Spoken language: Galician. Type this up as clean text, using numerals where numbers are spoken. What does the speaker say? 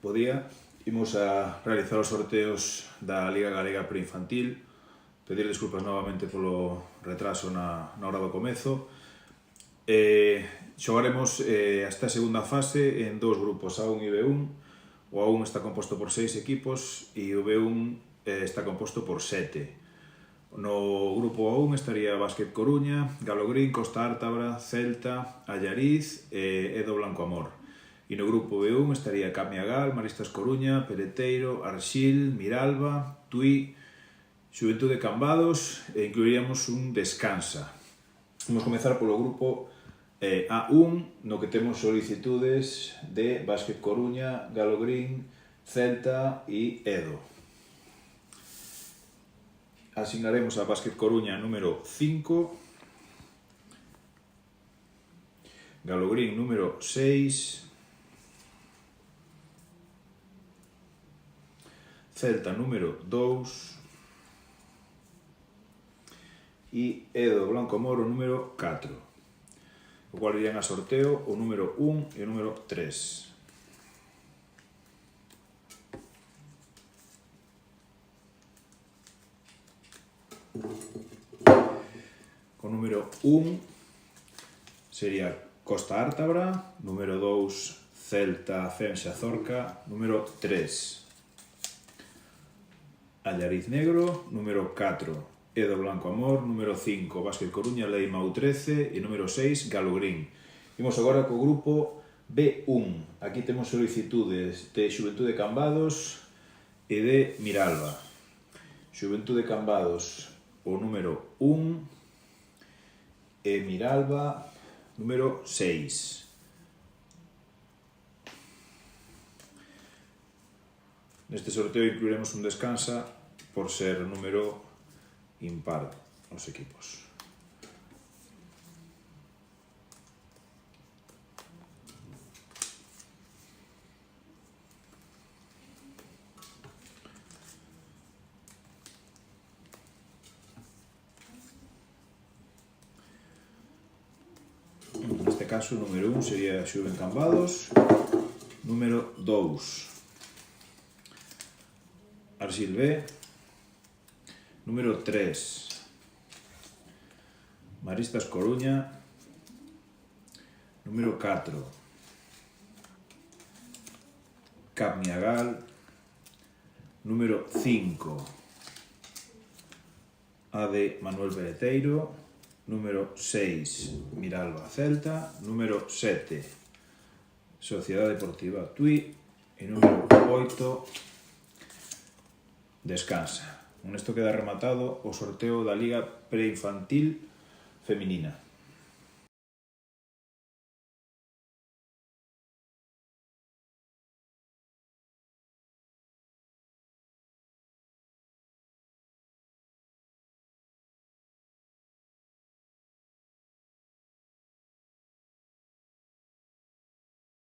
bo día. Imos a realizar os sorteos da Liga Galega Preinfantil. Pedir desculpas novamente polo retraso na hora do comezo. Xogaremos esta segunda fase en dous grupos, A1 e B1. O A1 está composto por 6 equipos e o B1 está composto por 7. No grupo A1 estaría Básquet Coruña, Galo Green, Costa Ártabra, Celta, Allariz e Edo Blanco Amor. E no grupo B1 estaría Camiagal, Maristas Coruña, Peleteiro, Arxil, Miralba, Tui, Xuventude Cambados e incluiríamos un Descansa. Vamos comezar polo grupo A1, no que temos solicitudes de Básquet Coruña, Galo Green, Celta e Edo. Asignaremos a Básquet Coruña número 5, Galo Green número 6, Celta número 2 e Edo Blanco Moro número 4, o cual irían a sorteo o número 1 e o número 3. O número 1 sería Costa Ártabra, número 2 Celta Fenxa Zorca, número 3 Allariz Negro, número 4 Edo Blanco Amor, número 5 Básquet Coruña, Leima U13 e número 6 Galo Green. Imos agora co grupo B1. Aquí temos solicitudes de Xuventude Cambados e de Miralba. Xuventude Cambados o número 1 e Miralba número 6. Neste sorteo incluiremos un Descansa por ser número impar os equipos. Neste caso, o número 1 sería Xuven Cambados, número 2 Arxil B, número 3 Maristas Coruña, número 4 Camiagal, número 5 AD Manuel Peleteiro, número 6 Miralba Celta, número 7 Sociedade Deportiva Tui e número 8 Descansa. Con isto queda rematado o sorteo da Liga Preinfantil Feminina.